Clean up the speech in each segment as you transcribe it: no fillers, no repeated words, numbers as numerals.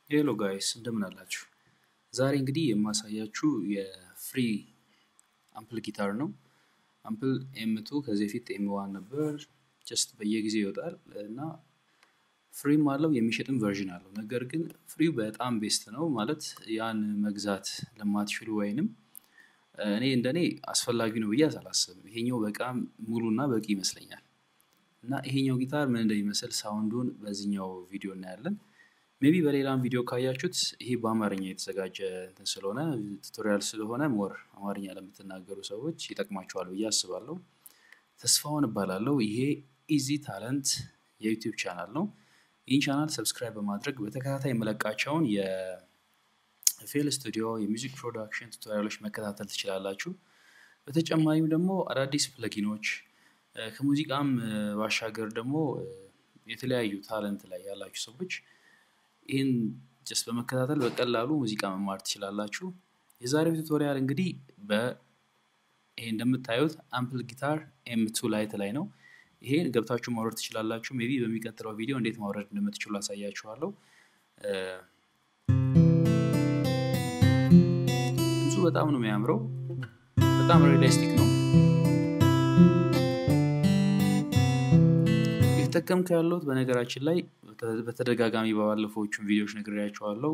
ሄሎ ጋይስ እንደምን አላችሁ? ዛሬ እንግዲህ የማሳያችሁ የፍሪ አምፕል ጊታር ነው። አምፕል M2 ከዚህ በፊት M1 ነበር። ጀስት በየጊዜው ይወጣል እና ፍሪም አለው የሚሸጥም ቨርዥን አለው። ነገር ግን ፍሪው በጣም ቤስት ነው ማለት ያን መግዛት ለማትችሉ ወይንም እኔ እንደኔ አስፈላጊ ነው ብዬ አላስብም። ይሄኛው በጣም ሙሉና በቂ ይመስለኛል። እና ይሄኛው ጊታር ምን እንደሚመስል ሳውንዱን በዚህኛው ቪዲዮ እናያለን። ሜቢ በሌላም ቪዲዮ ካያችሁት ይሄ በአማርኛ የተዘጋጀ እንትን ስለሆነ ቱቶሪያል ስለሆነ ሞር አማርኛ ለምትናገሩ ሰዎች ይጠቅማችኋል ብዬ አስባለሁ። ተስፋውን እባላለሁ። ይሄ ኢዚ ታለንት የዩቲዩብ ቻናል ነው። ይህን ቻናል ሰብስክራይብ በማድረግ በተከታታይ የመለቃቸውን የፌል ስቱዲዮ የሚውዚክ ፕሮዳክሽን ቱቶሪያሎች መከታተል ትችላላችሁ። በተጨማሪም ደግሞ አዳዲስ ፕለጊኖች ከሙዚቃም ባሻገር ደግሞ የተለያዩ ታለንት ላይ ያላችሁ ሰዎች ይሄን ጀስት በመከታተል በቀላሉ ሙዚቃ መማር ትችላላችሁ። የዛሬው ቱቶሪያል እንግዲህ ይሄ እንደምታዩት አምፕል ጊታር M2 Lite ላይ ነው። ይሄን ገብታችሁ ማውረድ ትችላላችሁ። ሜቢ በሚቀጥለው ቪዲዮ እንዴት ማውረድ እንደምትችሉ አሳያችኋለሁ። ብዙ በጣም ነው የሚያምረው። በጣም ሪላስቲክ ነው። የተጠቀምኩ ያለሁት በነገራችን ላይ በተደጋጋሚ ባለፈዎቹ ቪዲዮዎች ነግሬያችኋለሁ።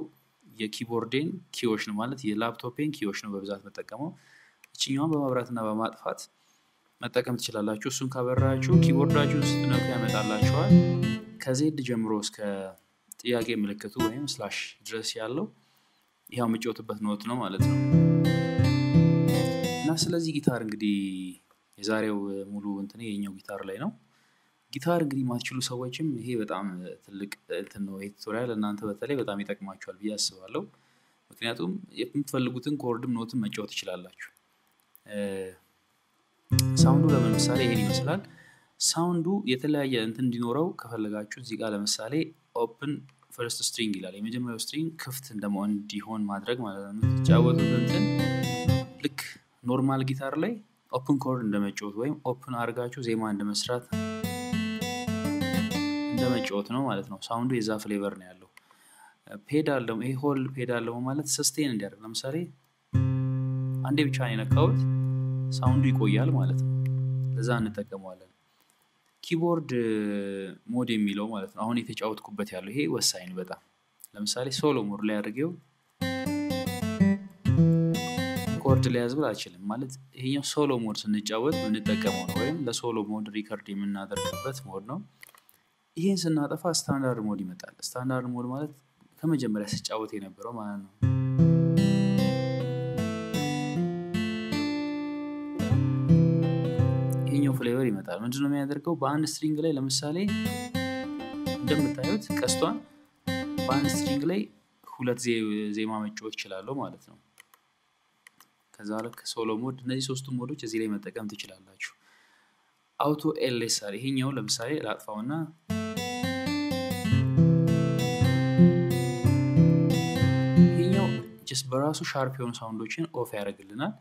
የኪቦርዴን ኪዎች ነው ማለት የላፕቶፔን ኪዎች ነው በብዛት መጠቀመው። እቺኛውን በማብራትና በማጥፋት መጠቀም ትችላላችሁ። እሱን ካበራችሁ ኪቦርዳችሁን ስትነኩ ያመጣላችኋል። ከዜድ ጀምሮ እስከ ጥያቄ ምልክቱ ወይም ስላሽ ድረስ ያለው ይሄው የምትጫወቱበት ኖት ነው ማለት ነው። እና ስለዚህ ጊታር እንግዲህ የዛሬው ሙሉ እንትን የኛው ጊታር ላይ ነው። ጊታር እንግዲህ ማትችሉ ሰዎችም ይሄ በጣም ትልቅ እንትን ነው። ይሄ ቱቶሪያል እናንተ በተለይ በጣም ይጠቅማችኋል ብዬ አስባለሁ። ምክንያቱም የምትፈልጉትን ኮርድም ኖትም መጫወት ትችላላችሁ። ሳውንዱ ለምሳሌ ይሄን ይመስላል። ሳውንዱ የተለያየ እንትን እንዲኖረው ከፈለጋችሁ እዚህ ጋር ለምሳሌ ኦፕን ፈርስት ስትሪንግ ይላል። የመጀመሪያው ስትሪንግ ክፍት እንደመሆን እንዲሆን ማድረግ ማለት ነው። ተጫወቱት እንትን ልክ ኖርማል ጊታር ላይ ኦፕን ኮርድ እንደመጫወት ወይም ኦፕን አድርጋችሁ ዜማ እንደመስራት እንደመጫወት ነው ማለት ነው። ሳውንዱ የዛ ፍሌቨር ነው ያለው። ፔዳል ደግሞ ይሄ ሆል ፔዳል ደግሞ ማለት ሰስቴን እንዲያደርግ ለምሳሌ አንዴ ብቻ ነው የነካሁት ሳውንዱ ይቆያል ማለት ነው። ለዛ እንጠቀመዋለን። ኪቦርድ ሞድ የሚለው ማለት ነው አሁን የተጫወትኩበት ያለው ይሄ ወሳኝ ነው በጣም። ለምሳሌ ሶሎ ሞድ ላይ አድርጌው ኮርድ ላይ ያዝብል አይችልም ማለት ይሄኛው ሶሎ ሞድ ስንጫወት የምንጠቀመው ነው ወይም ለሶሎ ሞድ ሪከርድ የምናደርግበት ሞድ ነው። ይሄን ስናጠፋ ስታንዳርድ ሞድ ይመጣል። ስታንዳርድ ሞድ ማለት ከመጀመሪያ ሲጫወት የነበረው ማለት ነው። ይሄኛው ፍሌቨር ይመጣል። ምንድነው የሚያደርገው? በአንድ ስትሪንግ ላይ ለምሳሌ እንደምታዩት ቀስቷን በአንድ ስትሪንግ ላይ ሁለት ዜማ መጫወት ይችላል ማለት ነው። ከዛ ልክ ሶሎ ሞድ እነዚህ ሶስቱ ሞዶች እዚህ ላይ መጠቀም ትችላላችሁ። አውቶ ኤልኤስአር ይሄኛው ለምሳሌ ላጥፋውና ይሄኛው ጀስት በራሱ ሻርፕ የሆኑ ሳውንዶችን ኦፍ ያደርግልናል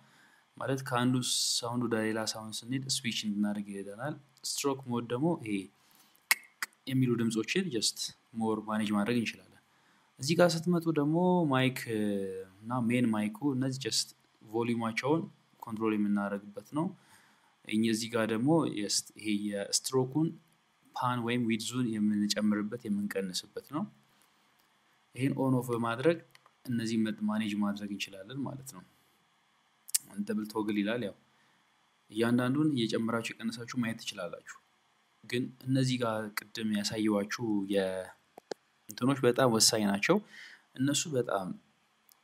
ማለት ከአንዱ ሳውንድ ወደ ሌላ ሳውንድ ስንሄድ ስዊች እንድናደርግ ይረዳናል። ስትሮክ ሞድ ደግሞ ይሄ የሚሉ ድምጾችን ጀስት ሞር ማኔጅ ማድረግ እንችላለን። እዚህ ጋር ስትመጡ ደግሞ ማይክ እና ሜን ማይኩ እነዚህ ጀስት ቮሊዩማቸውን ኮንትሮል የምናደርግበት ነው። እዚህ ጋር ደግሞ ይሄ የስትሮኩን ፓን ወይም ዊድዙን የምንጨምርበት የምንቀንስበት ነው። ይሄን ኦን ኦፍ በማድረግ እነዚህ ማኔጅ ማድረግ እንችላለን ማለት ነው። ደብል ቶግል ይላል ያው እያንዳንዱን እየጨመራችሁ የቀነሳችሁ ማየት ትችላላችሁ። ግን እነዚህ ጋር ቅድም ያሳየዋችሁ የእንትኖች በጣም ወሳኝ ናቸው። እነሱ በጣም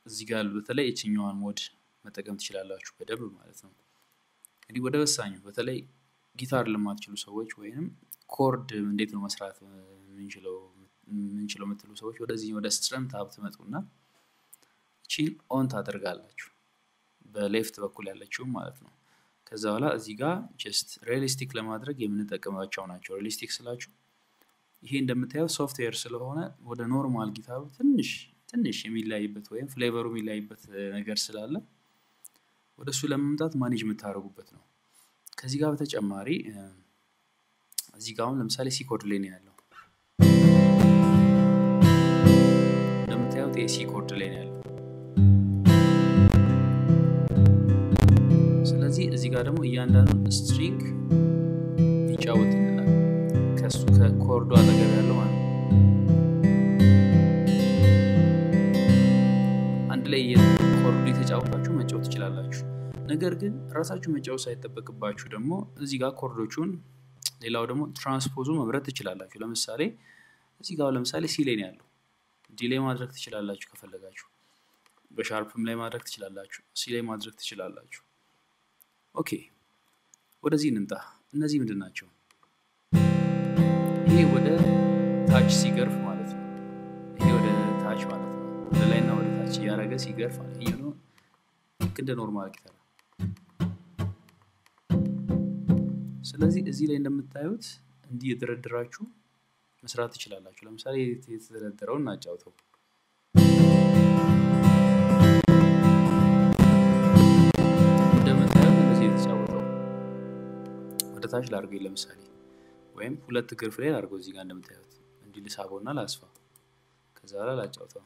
እዚህ ጋር በተለይ እቺኛዋን ሞድ መጠቀም ትችላላችሁ በደንብ ማለት ነው። እንግዲህ ወደ ወሳኙ በተለይ ጊታር ለማትችሉ ሰዎች ወይንም ኮርድ እንዴት ነው መስራት የምንችለው የምትሉ ሰዎች ወደዚህ ወደ ስትረም ታብ ትመጡና እቺን ኦን ታደርጋላችሁ በሌፍት በኩል ያለችው ማለት ነው። ከዛ በኋላ እዚህ ጋር ጀስት ሪያሊስቲክ ለማድረግ የምንጠቀማቸው ናቸው። ሪያሊስቲክ ስላችሁ ይሄ እንደምታዩት ሶፍትዌር ስለሆነ ወደ ኖርማል ጊታሩ ትንሽ የሚለያይበት ወይም ፍሌቨሩ የሚለያይበት ነገር ስላለ ወደሱ ለመምጣት ማኔጅ የምታደርጉበት ነው። ከዚህ ጋር በተጨማሪ እዚህ ጋር ለምሳሌ ሲ ኮርድ ላይ ነው ያለው። እንደምታዩት ሲ ኮርድ ላይ ነው ያለው ስለዚህ እዚህ ጋር ደግሞ እያንዳንዱ ስትሪንግ ይጫወትልናል ከሱ ከኮርዱ አጠገብ ያለው ማለት አንድ ላይ የኮርዱ የተጫወታችሁ መጫወት ትችላላችሁ ነገር ግን ራሳችሁ መጫወት ሳይጠበቅባችሁ ደግሞ እዚህ ጋር ኮርዶቹን ሌላው ደግሞ ትራንስፖዙ መምረጥ ትችላላችሁ ለምሳሌ እዚህ ጋር ለምሳሌ ሲ ላይ ነው ያለው ዲ ላይ ማድረግ ትችላላችሁ ከፈለጋችሁ በሻርፕም ላይ ማድረግ ትችላላችሁ ሲ ላይ ማድረግ ትችላላችሁ ኦኬ ወደዚህ እንምጣ እነዚህ ምንድናቸው ይሄ ወደ ታች ሲገርፍ ማለት ነው ይሄ ወደ ታች ማለት ነው ወደ ላይና ወደ ታች ያረገ ሲገርፍ ማለት ይሄ ነው እንደ ኖርማል ጊታር ስለዚህ እዚህ ላይ እንደምታዩት እንዲህ እየደረደራችሁ መስራት ትችላላችሁ ለምሳሌ የተደረደረውን እናጫውተው እንደምታዩት እንደዚህ የተጫወተው ወደ ታች ላድርገው ለምሳሌ ወይም ሁለት ግርፍ ላይ ላድርገው እዚህ ጋር እንደምታዩት እንዲህ ልሳበውና ላስፋ ከዛ በኋላ ላጫውተው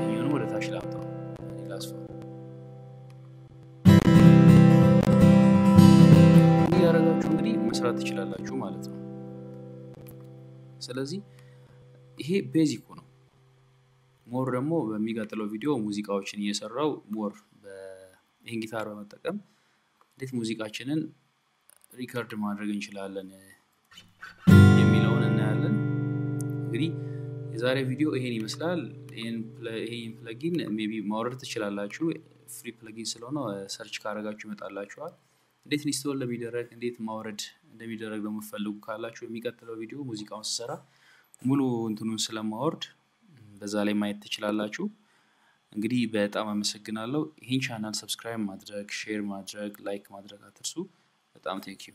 ይሄንን ወደ ታች ላምጣው ላስፋው ያረጋችሁ እንግዲህ መስራት ትችላላችሁ ማለት ነው ስለዚህ ይሄ ቤዚክ ነው ሞር ደግሞ በሚቀጥለው ቪዲዮ ሙዚቃዎችን እየሰራው ሞር በይሄን ጊታር በመጠቀም እንዴት ሙዚቃችንን ሪከርድ ማድረግ እንችላለን የሚለውን እናያለን እንግዲህ የዛሬ ቪዲዮ ይሄን ይመስላል ይሄን ፕለጊን ሜቢ ማውረድ ትችላላችሁ ፍሪ ፕለጊን ስለሆነ ሰርች ካረጋችሁ ይመጣላችኋል እንዴት ኢንስቶል ለሚደረግ እንዴት ማውረድ እንደሚደረግ ደግሞ ፈልጉ ካላችሁ የሚቀጥለው ቪዲዮ ሙዚቃውን ሲሰራ ሙሉ እንትኑን ስለማወርድ በዛ ላይ ማየት ትችላላችሁ እንግዲህ በጣም አመሰግናለሁ ይሄን ቻናል ሰብስክራይብ ማድረግ ሼር ማድረግ ላይክ ማድረግ አትርሱ በጣም ቴንክ ዩ